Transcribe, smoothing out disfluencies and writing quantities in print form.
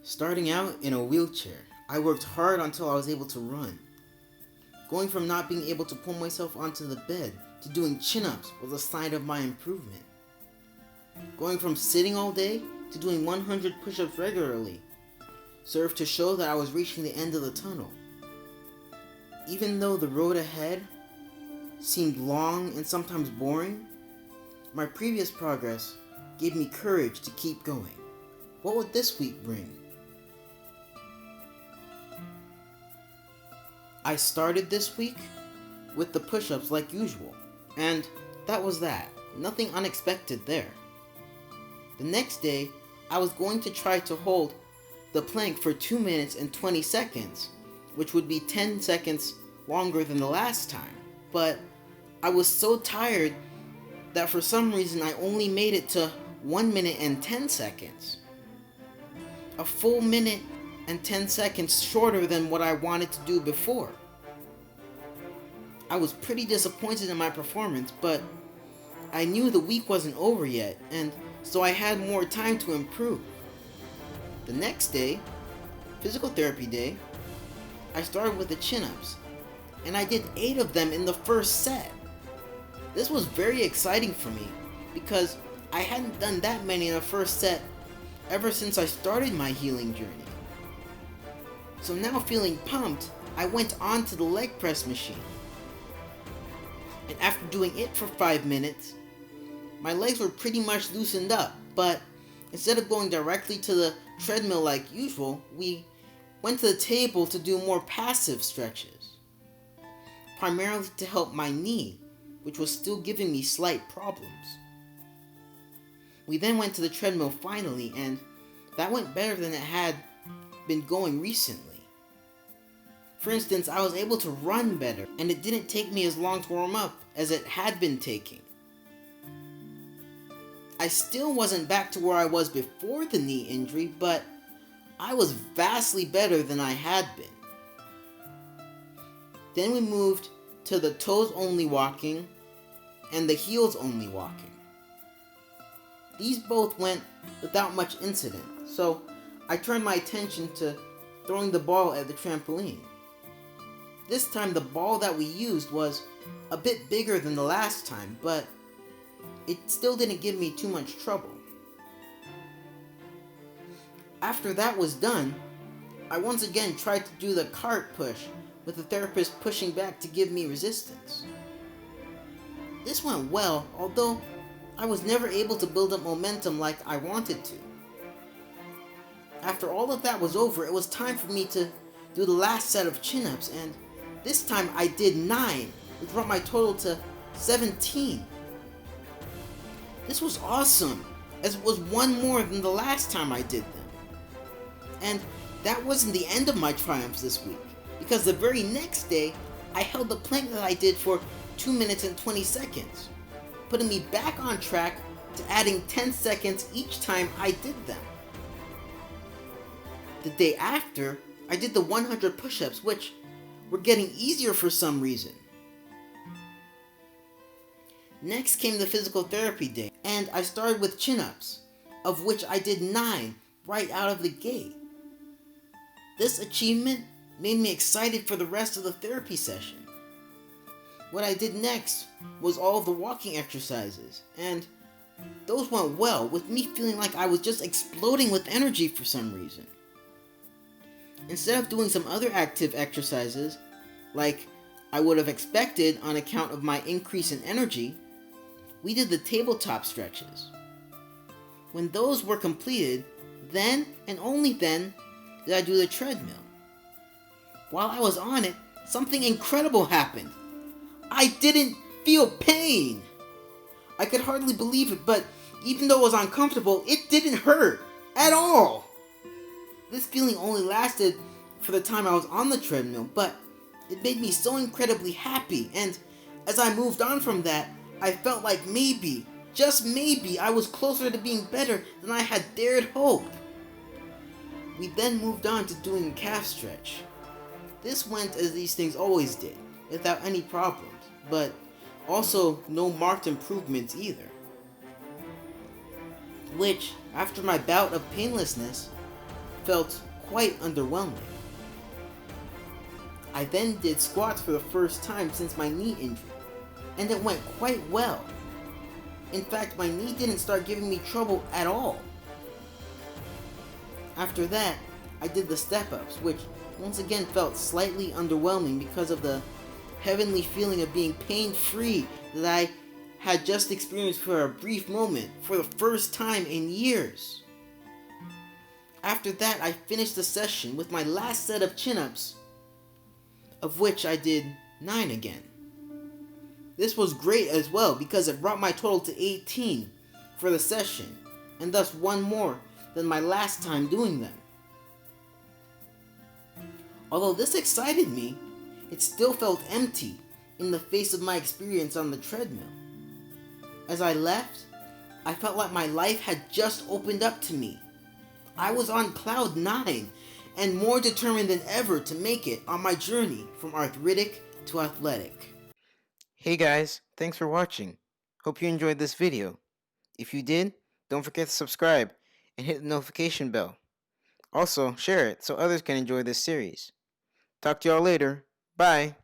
Starting out in a wheelchair, I worked hard until I was able to run. Going from not being able to pull myself onto the bed to doing chin-ups was a sign of my improvement. Going from sitting all day to doing 100 push-ups regularly served to show that I was reaching the end of the tunnel. Even though the road ahead seemed long and sometimes boring, my previous progress gave me courage to keep going. What would this week bring? I started this week with the push-ups like usual, and that was that. Nothing unexpected there. The next day, I was going to try to hold the plank for 2 minutes and 20 seconds, which would be 10 seconds longer than the last time. But I was so tired that for some reason I only made it to 1 minute and 10 seconds. A full minute and 10 seconds shorter than what I wanted to do before. I was pretty disappointed in my performance, but I knew the week wasn't over yet, and so I had more time to improve. The next day, physical therapy day, I started with the chin-ups, and I did 8 of them in the first set. This was very exciting for me, because I hadn't done that many in the first set ever since I started my healing journey. So now feeling pumped, I went on to the leg press machine. And after doing it for 5 minutes, my legs were pretty much loosened up, but instead of going directly to the treadmill like usual, we went to the table to do more passive stretches, primarily to help my knee, which was still giving me slight problems. We then went to the treadmill finally, and that went better than it had been going recently. For instance, I was able to run better, and it didn't take me as long to warm up as it had been taking. I still wasn't back to where I was before the knee injury, but I was vastly better than I had been. Then we moved to the toes only walking and the heels only walking. These both went without much incident, so I turned my attention to throwing the ball at the trampoline. This time the ball that we used was a bit bigger than the last time, but it still didn't give me too much trouble. After that was done, I once again tried to do the cart push with the therapist pushing back to give me resistance. This went well, although I was never able to build up momentum like I wanted to. After all of that was over, it was time for me to do the last set of chin-ups, and this time I did 9, which brought my total to 17. This was awesome, as it was 1 more than the last time I did them. And that wasn't the end of my triumphs this week, because the very next day, I held the plank that I did for 2 minutes and 20 seconds, putting me back on track to adding 10 seconds each time I did them. The day after, I did the 100 push-ups, which were getting easier for some reason. Next came the physical therapy day, and I started with chin-ups, of which I did 9 right out of the gate. This achievement made me excited for the rest of the therapy session. What I did next was all of the walking exercises, and those went well, with me feeling like I was just exploding with energy for some reason. Instead of doing some other active exercises, like I would have expected on account of my increase in energy, we did the tabletop stretches. When those were completed, then and only then did I do the treadmill. While I was on it, something incredible happened. I didn't feel pain. I could hardly believe it, but even though it was uncomfortable, it didn't hurt at all. This feeling only lasted for the time I was on the treadmill, but it made me so incredibly happy, and as I moved on from that, I felt like maybe, just maybe, I was closer to being better than I had dared hope. We then moved on to doing a calf stretch. This went as these things always did, without any problems, but also no marked improvements either. Which, after my bout of painlessness, felt quite underwhelming. I then did squats for the first time since my knee injury, and it went quite well. In fact, my knee didn't start giving me trouble at all. After that, I did the step-ups, which once again felt slightly underwhelming because of the heavenly feeling of being pain-free that I had just experienced for a brief moment for the first time in years. After that, I finished the session with my last set of chin-ups, of which I did 9 again. This was great as well because it brought my total to 18 for the session, and thus one more than my last time doing them. Although this excited me, it still felt empty in the face of my experience on the treadmill. As I left, I felt like my life had just opened up to me. I was on cloud 9 and more determined than ever to make it on my journey from arthritic to athletic. Hey guys, thanks for watching. Hope you enjoyed this video. If you did, don't forget to subscribe and hit the notification bell. Also, share it so others can enjoy this series. Talk to y'all later. Bye.